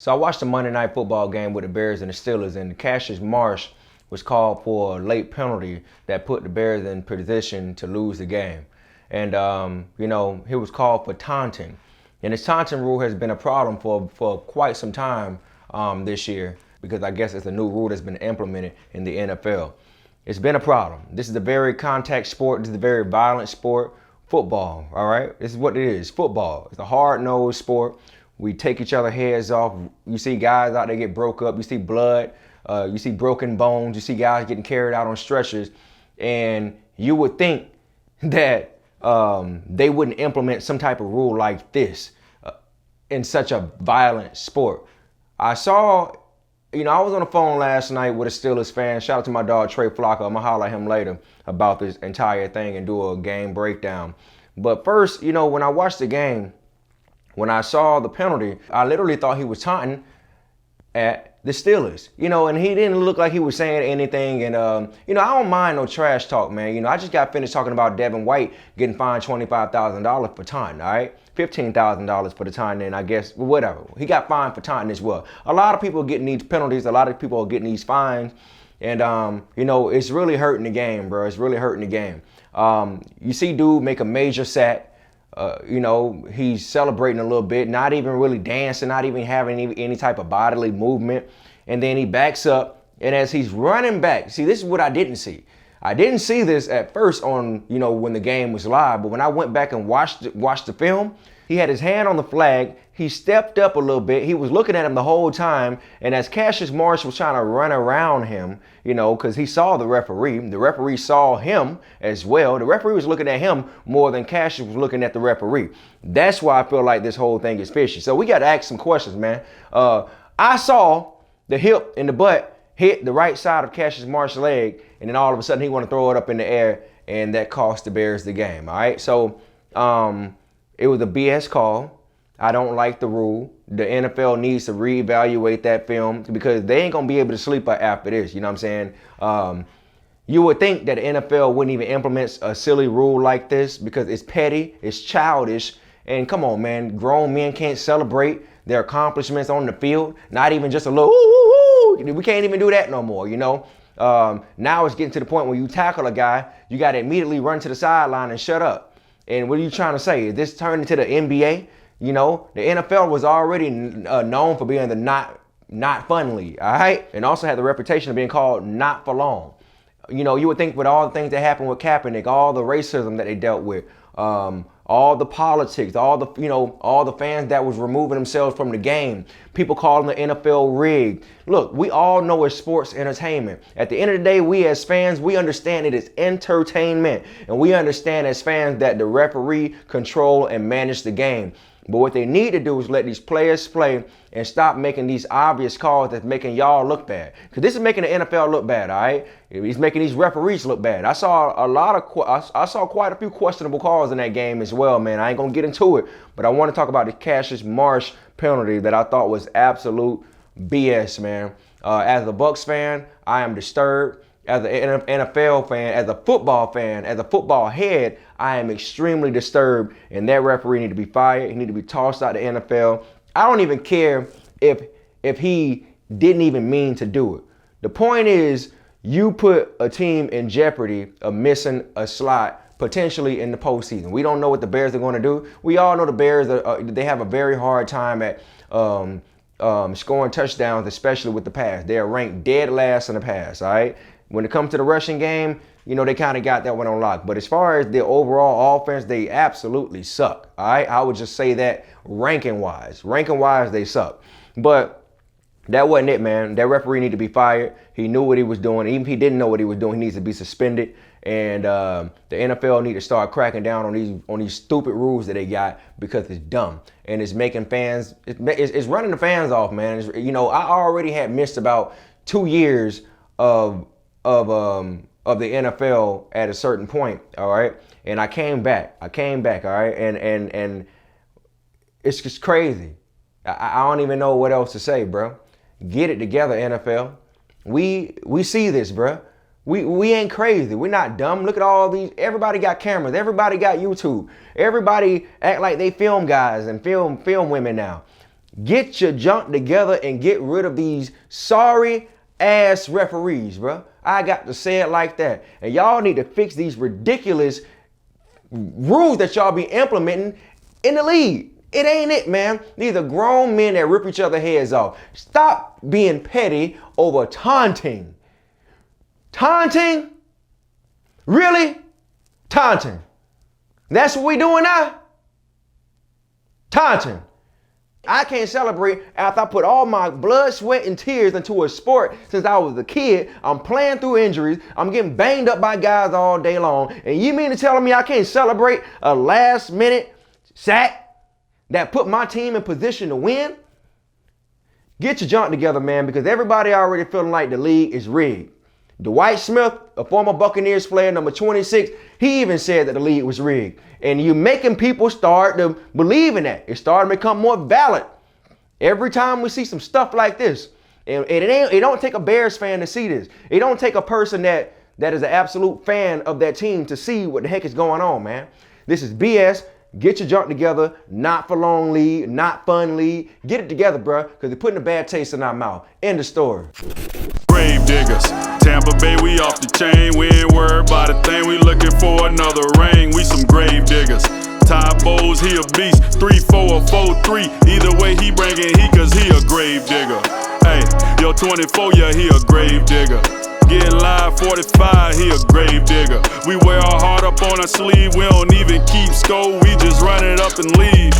So I watched the Monday Night Football game with the Bears and the Steelers, and Cassius Marsh was called for a late penalty that put the Bears in position to lose the game. And he was called for taunting, and this taunting rule has been a problem for quite some time this year because I guess it's a new rule that's been implemented in the NFL. It's been a problem. This is a very contact sport. This is a very violent sport. Football, all right? This is what it is. Football. It's a hard-nosed sport. We take each other's heads off. You see guys out there get broke up. You see blood. You see broken bones. You see guys getting carried out on stretchers. And you would think that they wouldn't implement some type of rule like this in such a violent sport. I saw, I was on the phone last night with a Steelers fan. Shout out to my dog, Trey Flocka. I'm going to holler at him later about this entire thing and do a game breakdown. But first, when I watched the game, when I saw the penalty, I literally thought he was taunting at the Steelers, and he didn't look like he was saying anything. And, I don't mind no trash talk, man. I just got finished talking about Devin White getting fined $25,000 for taunting, all right? $15,000 for the taunting, and I guess, whatever. He got fined for taunting as well. A lot of people are getting these penalties. A lot of people are getting these fines. And, it's really hurting the game, bro. It's really hurting the game. You see dude make a major sack. He's celebrating a little bit, not even really dancing, not even having any type of bodily movement. And then he backs up, and as he's running back, see, this is what I didn't see. I didn't see this at first on, when the game was live, but when I went back and watched the film, he had his hand on the flag. He stepped up a little bit. He was looking at him the whole time. And as Cassius Marsh was trying to run around him, because he saw the referee saw him as well. The referee was looking at him more than Cassius was looking at the referee. That's why I feel like this whole thing is fishy. So we got to ask some questions, man. I saw the hip and the butt hit the right side of Cassius Marsh's leg, and then all of a sudden he want to throw it up in the air, and that cost the Bears the game. All right, so it was a BS call. I don't like the rule. The NFL needs to reevaluate that film because they ain't gonna be able to sleep after this. You know what I'm saying? You would think that the NFL wouldn't even implement a silly rule like this because it's petty, it's childish, and come on, man, grown men can't celebrate their accomplishments on the field. Not even just a little ooh, ooh, ooh. We can't even do that no more. Now it's getting to the point where you tackle a guy, you got to immediately run to the sideline and shut up. And what are you trying to say? Is this turned into the NBA? The NFL was already known for being the not fun league, all right? And also had the reputation of being called not for long. You would think with all the things that happened with Kaepernick, all the racism that they dealt with, all the politics, all the fans that was removing themselves from the game, people calling the NFL rigged. Look, we all know it's sports entertainment. At the end of the day, we as fans, we understand it is entertainment. And we understand as fans that the referee control and manage the game. But what they need to do is let these players play and stop making these obvious calls that's making y'all look bad. Because this is making the NFL look bad, all right? He's making these referees look bad. I saw quite a few questionable calls in that game as well, man. I ain't going to get into it. But I want to talk about the Cassius Marsh penalty that I thought was absolute BS, man. As a Bucs fan, I am disturbed. As an NFL fan, as a football fan, as a football head, I am extremely disturbed, and that referee need to be fired. He need to be tossed out of the NFL. I don't even care if he didn't even mean to do it. The point is, you put a team in jeopardy of missing a slot potentially in the postseason. We don't know what the Bears are going to do. We all know the Bears they have a very hard time at scoring touchdowns, especially with the pass. They are ranked dead last in the pass. All right. When it comes to the rushing game, they kind of got that one on lock. But as far as the overall offense, they absolutely suck. All right, I would just say that ranking-wise, they suck. But that wasn't it, man. That referee needed to be fired. He knew what he was doing. Even if he didn't know what he was doing, he needs to be suspended. And the NFL need to start cracking down on these stupid rules that they got because it's dumb and it's making fans. It's running the fans off, man. I already had missed about 2 years of the NFL at a certain point, all right? And I came back, all right? And it's just crazy. I don't even know what else to say, bro. Get it together, NFL. We see this, bro. We ain't crazy. We're not dumb. Look at all these. Everybody got cameras. Everybody got YouTube. Everybody act like they film guys and film women now. Get your junk together and get rid of these sorry ass referees, bro. I got to say it like that. And y'all need to fix these ridiculous rules that y'all be implementing in the league. It ain't it, man. These are grown men that rip each other's heads off. Stop being petty over taunting. Taunting? Really? Taunting. That's what we doing now? Taunting. I can't celebrate after I put all my blood, sweat, and tears into a sport since I was a kid. I'm playing through injuries. I'm getting banged up by guys all day long. And you mean to tell me I can't celebrate a last minute sack that put my team in position to win? Get your junk together, man, because everybody already feeling like the league is rigged. Dwight Smith, a former Buccaneers player, number 26, he even said that the league was rigged. And you're making people start to believe in that. It's starting to become more valid. Every time we see some stuff like this, and it don't take a Bears fan to see this. It don't take a person that is an absolute fan of that team to see what the heck is going on, man. This is BS. Get your junk together. Not for long league, not fun league. Get it together, bro, because they're putting a bad taste in our mouth. End of story. Grave diggers, Tampa Bay, we off the chain. We ain't worried about a thing. We looking for another ring. We some grave diggers. Ty Bowles, he a beast. 3-4 or 4-3. Either way, he bringin' heat, cause he a grave digger. Hey, yo, 24, yeah, he a grave digger. Getting live 45, he a grave digger. We wear our heart up on our sleeve. We don't even keep score. We just run it up and leave.